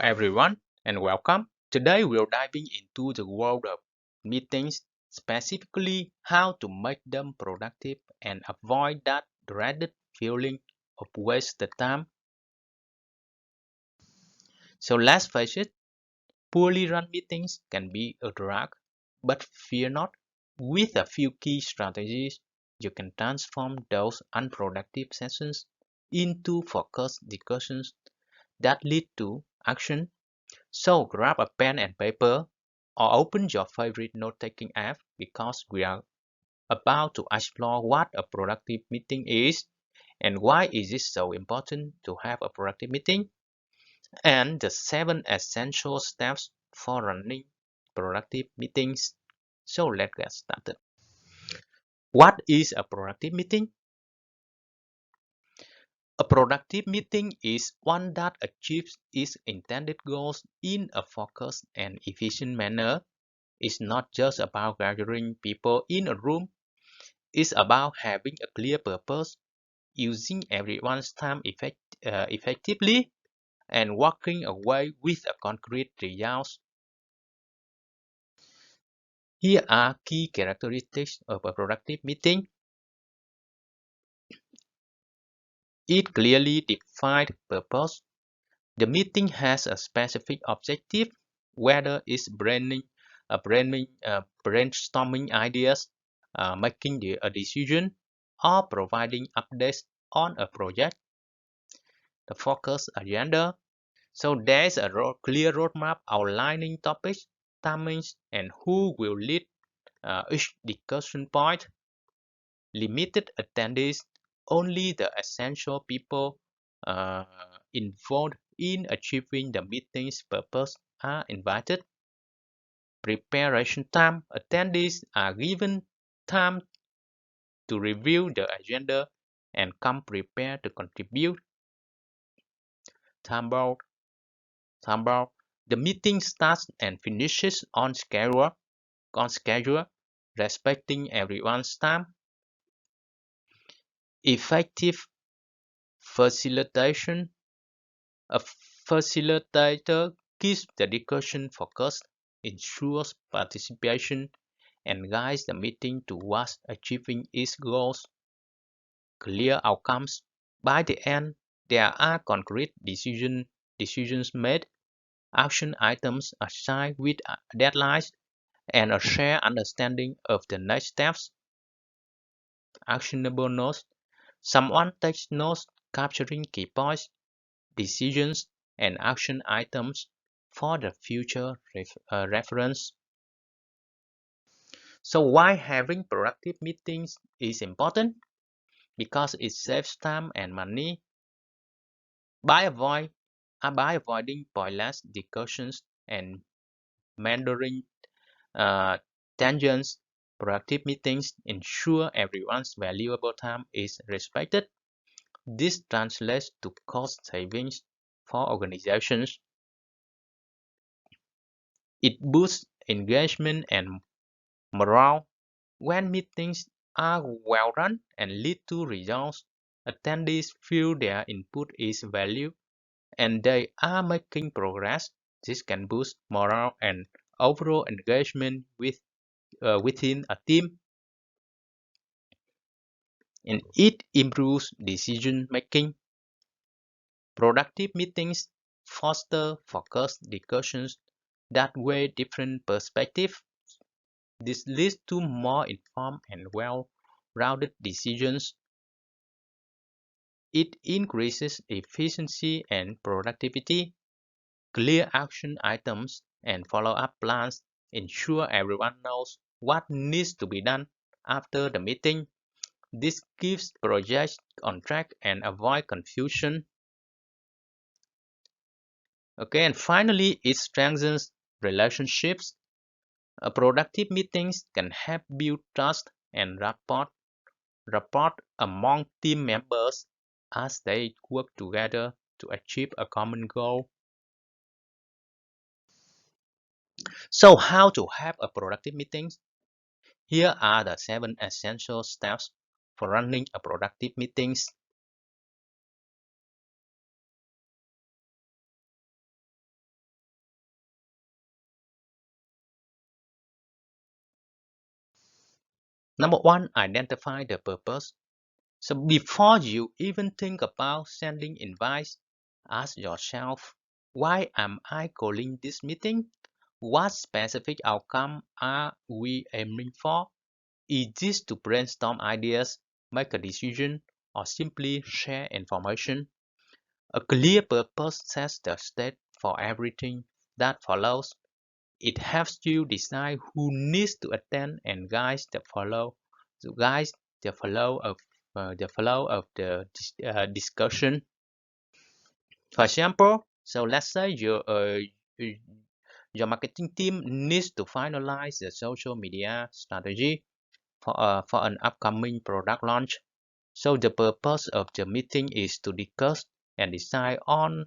everyone and welcome. Today we're diving into the world of meetings, specifically how to make them productive and avoid that dreaded feeling of wasted time. So let's face it, poorly run meetings can be a drag, but fear not. With a few key strategies, you can transform those unproductive sessions into focused discussions that lead to action. So grab a pen and paper or open your favorite note-taking app because we are about to explore what a productive meeting is and why is it so important to have a productive meeting and the 7 essential steps for running productive meetings. So let's get started. What is a productive meeting? A productive meeting is one that achieves its intended goals in a focused and efficient manner. It's not just about gathering people in a room, it's about having a clear purpose, using everyone's time effectively, and walking away with a concrete result. Here are key characteristics of a productive meeting. It clearly defined purpose. The meeting has a specific objective, whether it's brainstorming ideas, making a decision, or providing updates on a project. The focus agenda. So there's a clear roadmap outlining topics, timings, and who will lead each discussion point. Limited attendees, only the essential people uh, involved in achieving the meeting's purpose are invited. Preparation time, attendees are given time to review the agenda and come prepared to contribute. Time bound. The meeting starts and finishes on schedule, respecting everyone's time. Effective facilitation. A facilitator keeps the discussion focused, ensures participation, and guides the meeting towards achieving its goals. Clear outcomes. By the end, there are concrete decisions made, action items assigned with deadlines, and a shared understanding of the next steps. Actionable notes. Someone takes notes capturing key points, decisions, and action items for the future reference. So why having productive meetings is important? Because it saves time and money by avoiding pointless discussions and meandering uh, tangents. Productive meetings ensure everyone's valuable time is respected. This translates to cost savings for organizations. It boosts engagement and morale. When meetings are well run and lead to results, attendees feel their input is valued and they are making progress. This can boost morale and overall engagement within a team, and it improves decision making. Productive meetings foster focused discussions that weigh different perspectives. This leads to more informed and well-rounded decisions. It increases efficiency and productivity. Clear action items and follow-up plans ensure everyone knows what needs to be done after the meeting. This keeps projects on track and avoid confusion. Okay, and finally, it strengthens relationships. Productive meetings can help build trust and rapport among team members as they work together to achieve a common goal. So, how to have a productive meeting? Here are the 7 essential steps for running a productive meeting. Number one, identify the purpose. So before you even think about sending invites, ask yourself, why am I calling this meeting? What specific outcome are we aiming for? Is this to brainstorm ideas, make a decision, or simply share information? A clear purpose sets the stage for everything that follows. It helps you decide who needs to attend and guides the flow of the discussion. For example, so let's say your marketing team needs to finalize the social media strategy for an upcoming product launch. So the purpose of the meeting is to discuss and decide on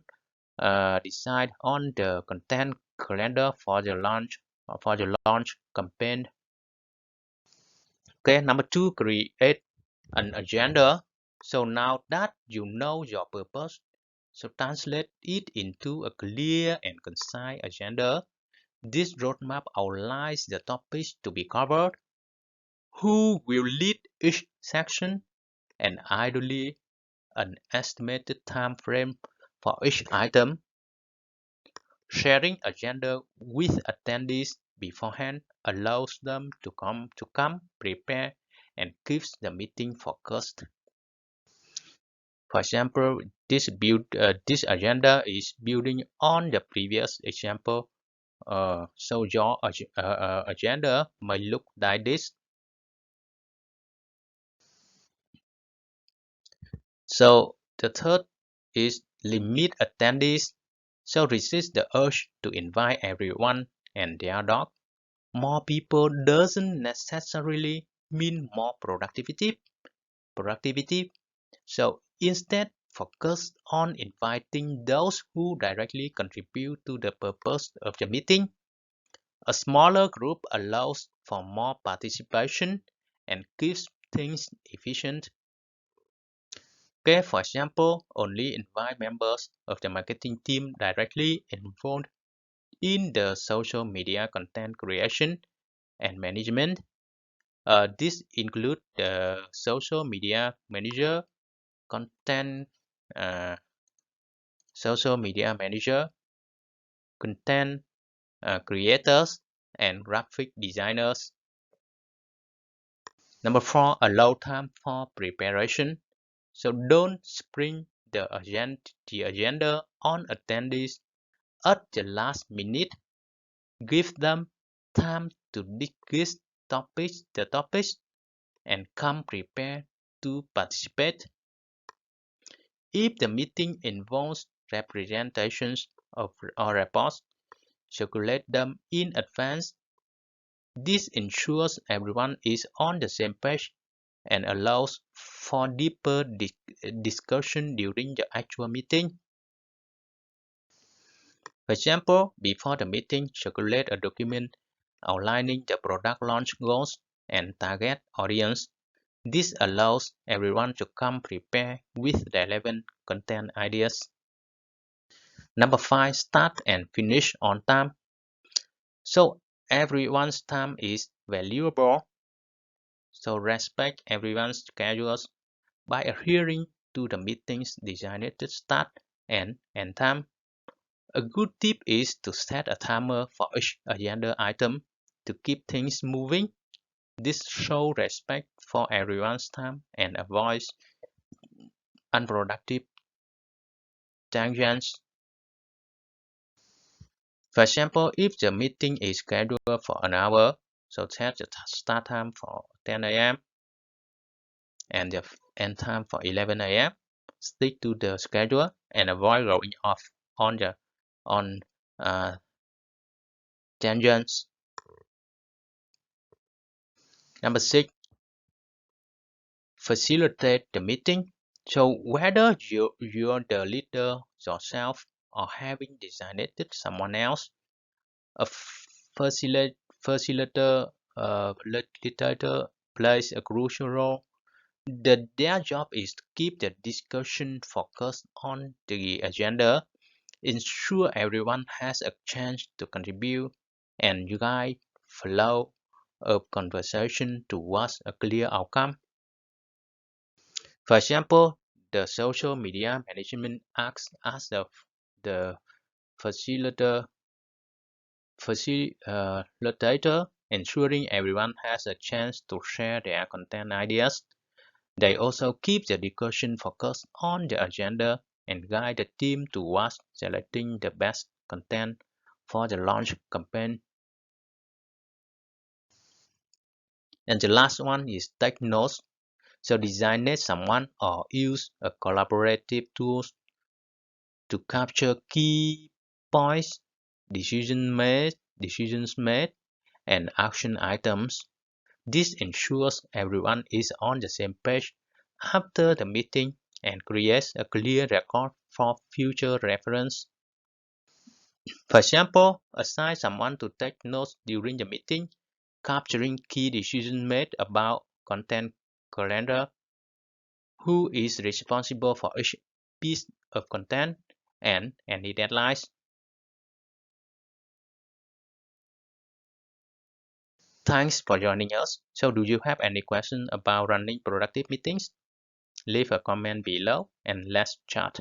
the content calendar for the launch campaign. Okay, number two, create an agenda. So now that you know your purpose, so translate it into a clear and concise agenda. This roadmap outlines the topics to be covered, who will lead each section, and ideally an estimated time frame for each item. Sharing agenda with attendees beforehand allows them to come prepared and keeps the meeting focused. For example, this agenda is building on the previous example. So your agenda may look like this. So the third is limit attendees. So resist the urge to invite everyone and their dog. More people doesn't necessarily mean more productivity. So instead, focus on inviting those who directly contribute to the purpose of the meeting. A smaller group allows for more participation and keeps things efficient. Okay, for example, only invite members of the marketing team directly involved in the social media content creation and management. This includes the social media manager, content uh, social media manager, content creators, and graphic designers. Number four, allow time for preparation. So don't spring the agenda on attendees at the last minute. Give them time to discuss the topics and come prepared to participate. If the meeting involves representations of or reports, circulate them in advance. This ensures everyone is on the same page and allows for deeper discussion during the actual meeting. For example, before the meeting, circulate a document outlining the product launch goals and target audience. This allows everyone to come prepared with relevant content ideas. Number five, start and finish on time. So everyone's time is valuable. So respect everyone's schedules by adhering to the meeting's designated start and end time. A good tip is to set a timer for each agenda item to keep things moving. This shows respect for everyone's time and avoids unproductive tangents. For example, if the meeting is scheduled for an hour, so set the start time for 10 a.m. and the end time for 11 a.m. Stick to the schedule and avoid going off on uh, tangents. Number six, facilitate the meeting. So whether you're the leader yourself or having designated someone else, a facilitator, facilitator plays a crucial role. Their job is to keep the discussion focused on the agenda, ensure everyone has a chance to contribute, and guide flow a conversation towards a clear outcome. For example, the social media management acts as the facilitator, ensuring everyone has a chance to share their content ideas. They also keep the discussion focused on the agenda and guide the team towards selecting the best content for the launch campaign. And the last one is take notes. So designate someone or use a collaborative tools to capture key points, decisions made, and action items. This ensures everyone is on the same page after the meeting and creates a clear record for future reference. For example, assign someone to take notes during the meeting, capturing key decisions made about content calendar, who is responsible for each piece of content, and any deadlines. Thanks for joining us. So, do you have any questions about running productive meetings? Leave a comment below and let's chat.